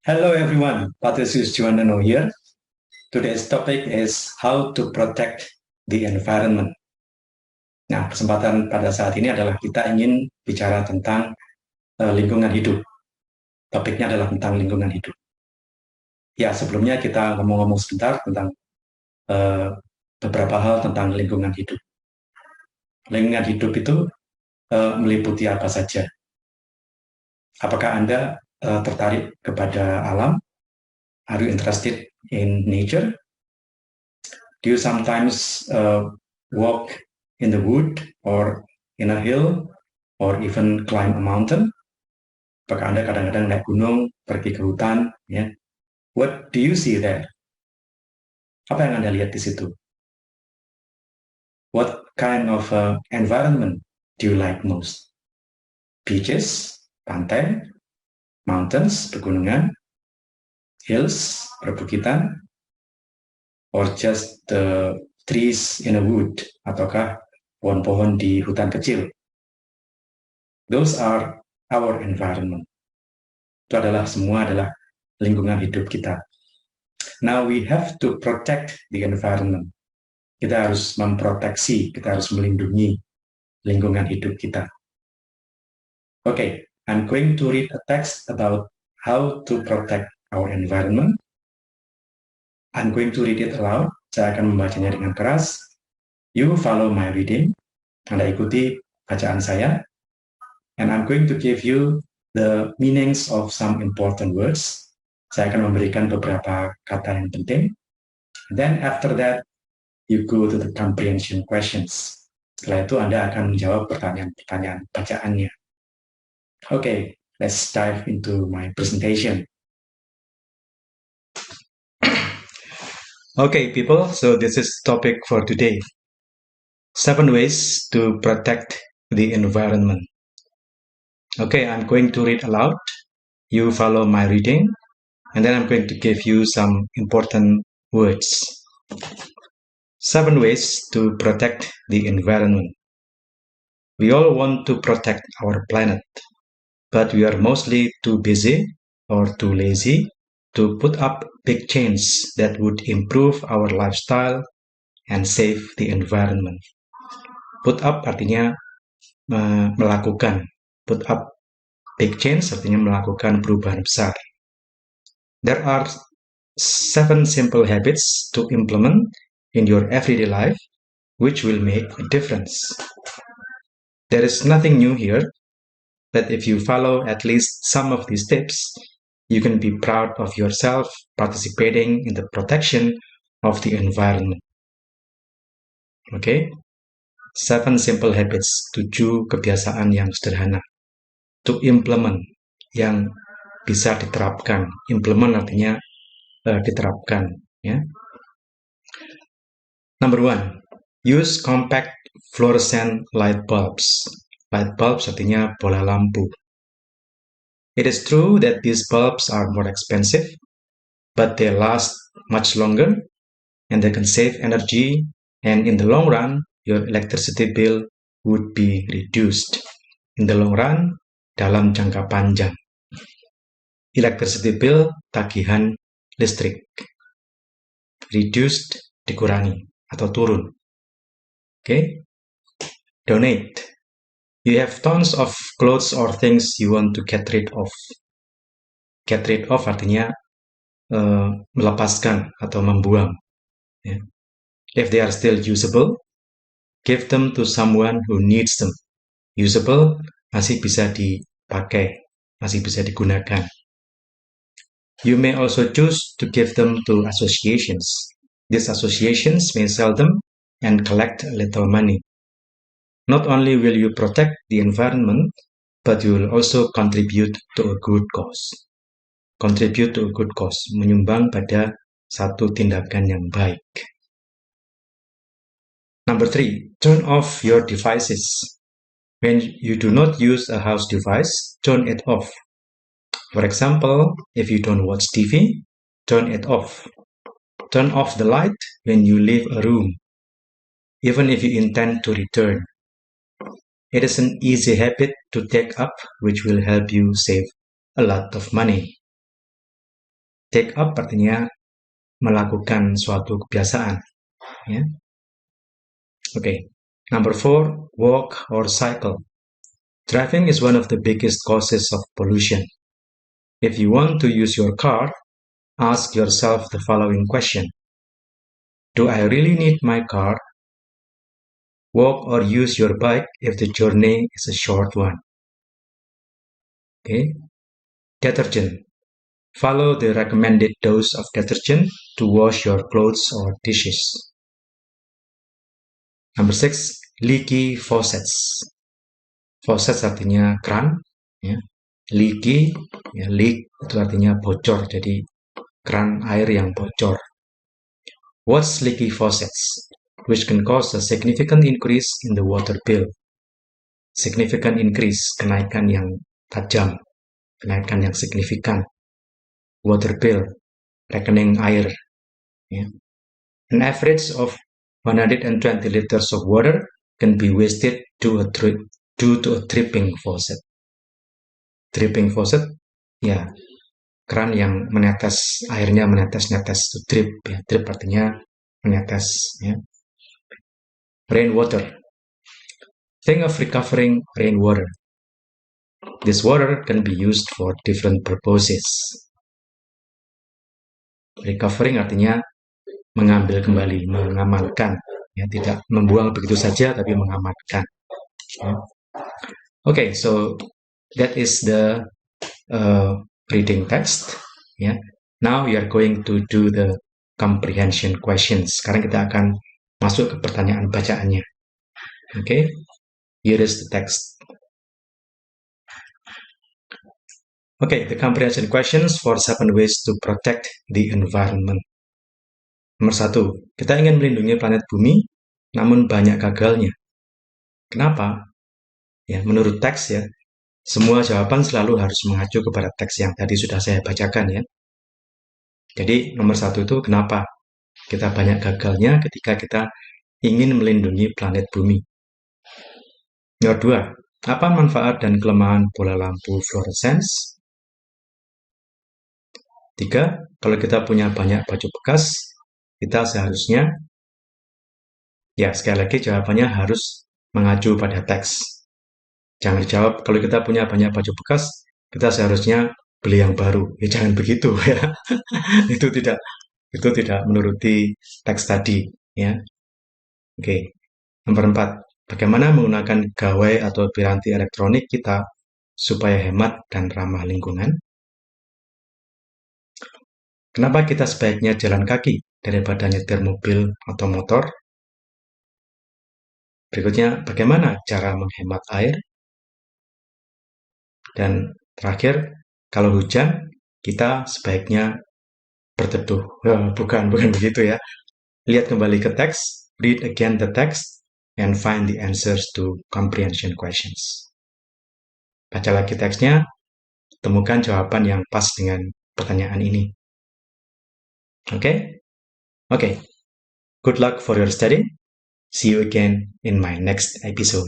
Hello everyone, Patricius Juandano here. Today's topic is how to protect the environment. Nah, kesempatan pada saat ini adalah kita ingin bicara tentang lingkungan hidup. Topiknya adalah tentang lingkungan hidup. Ya, sebelumnya kita ngomong-ngomong sebentar tentang beberapa hal tentang lingkungan hidup. Lingkungan hidup itu meliputi apa saja? Apakah Anda tertarik kepada alam? Are you interested in nature? Do you sometimes walk in the wood or in a hill or even climb a mountain? Apakah Anda kadang-kadang naik gunung, pergi ke hutan? Ya. What do you see there? Apa yang Anda lihat di situ? What kind of environment do you like most? Beaches, pantai, mountains, pegunungan, hills, perbukitan, or just the trees in a wood, ataukah pohon-pohon di hutan kecil? Those are our environment. Itu semua adalah lingkungan hidup kita. Now we have to protect the environment. Kita harus memproteksi, kita harus melindungi lingkungan hidup kita. Okay, I'm going to read a text about how to protect our environment. I'm going to read it aloud. Saya akan membacanya dengan keras. You follow my reading. Anda ikuti bacaan saya. And I'm going to give you the meanings of some important words. Saya akan memberikan beberapa kata yang penting. Then after that, you go to the comprehension questions. Setelah itu Anda akan menjawab pertanyaan-pertanyaan bacaannya. Okay, let's dive into my presentation. Okay, people, so this is the topic for today. 7 ways to protect the environment. Okay, I'm going to read aloud. You follow my reading, and then I'm going to give you some important words. 7 ways to protect the environment. We all want to protect our planet, but we are mostly too busy or too lazy to put up big changes that would improve our lifestyle and save the environment. Put up artinya melakukan. Put up big change artinya melakukan perubahan besar. There are 7 simple habits to implement in your everyday life which will make a difference. There is nothing new here, but if you follow at least some of these tips, you can be proud of yourself participating in the protection of the environment. Okay? 7 simple habits, 7 kebiasaan yang sederhana. To implement, yang bisa diterapkan. Implement artinya diterapkan. Ya. Number 1, use compact fluorescent light bulbs. Light bulbs artinya bola lampu. It is true that these bulbs are more expensive, but they last much longer and they can save energy, and in the long run, your electricity bill would be reduced. In the long run, dalam jangka panjang. Electricity bill, tagihan listrik. Reduced, dikurangi atau turun. Okay? Donate. You have tons of clothes or things you want to get rid of. Get rid of artinya melepaskan atau membuang. Yeah. If they are still usable, give them to someone who needs them. Usable, masih bisa dipakai, masih bisa digunakan. You may also choose to give them to associations. These associations may sell them and collect a little money. Not only will you protect the environment, but you will also contribute to a good cause. Contribute to a good cause, menyumbang pada satu tindakan yang baik. Number 3, turn off your devices. When you do not use a house device, turn it off. For example, if you don't watch TV, turn it off. Turn off the light when you leave a room, even if you intend to return. It is an easy habit to take up which will help you save a lot of money. Take up artinya melakukan suatu kebiasaan. Ya. Okay. Number 4, walk or cycle. Driving is one of the biggest causes of pollution. If you want to use your car, ask yourself the following question. Do I really need my car? Walk or use your bike if the journey is a short one. Okay. Detergent. Follow the recommended dose of detergent to wash your clothes or dishes. Number 6, leaky faucets. Faucets artinya keran, ya. Leaky, ya, leak itu artinya bocor, jadi keran air yang bocor. What's leaky faucets? Which can cause a significant increase in the water bill. Significant increase, kenaikan yang tajam, kenaikan yang signifikan. Water bill, rekening air. Ya. An average of 120 liters of water can be wasted due to a dripping faucet. Dripping faucet, ya, keran yang menetes, airnya menetes-netes, to drip, ya. Drip artinya menetes, ya. Rainwater. Think of recovering rainwater. This water can be used for different purposes. Recovering artinya mengambil kembali, mengamankan, ya, tidak membuang begitu saja tapi mengamankan. Ya. Okay, so that is the reading text. Ya. Now we are going to do the comprehension questions. Sekarang kita akan masuk ke pertanyaan bacaannya. Okay, here is the text. Okay, the comprehension questions for 7 ways to protect the environment. Nomor 1, kita ingin melindungi planet bumi, namun banyak gagalnya. Kenapa? Ya, menurut teks, ya, semua jawaban selalu harus mengacu kepada teks yang tadi sudah saya bacakan, ya. Jadi nomor 1 itu kenapa kita banyak gagalnya ketika kita ingin melindungi planet bumi. Nomor 2, apa manfaat dan kelemahan bola lampu fluorescence? 3, kalau kita punya banyak baju bekas, kita seharusnya, ya sekali lagi jawabannya harus mengacu pada teks. Jangan dijawab kalau kita punya banyak baju bekas, kita seharusnya beli yang baru. Ya jangan begitu, ya. itu tidak menuruti teks tadi, ya. Oke. Nomor 4, bagaimana menggunakan gawai atau piranti elektronik kita supaya hemat dan ramah lingkungan? Kenapa kita sebaiknya jalan kaki daripada nyetir mobil atau motor? Berikutnya, bagaimana cara menghemat air? Dan terakhir, kalau hujan, kita sebaiknya berteduh. Bukan begitu, ya. Lihat kembali ke teks, read again the text, and find the answers to comprehension questions. Baca lagi teksnya, temukan jawaban yang pas dengan pertanyaan ini. Okay? Okay. Good luck for your study. See you again in my next episode.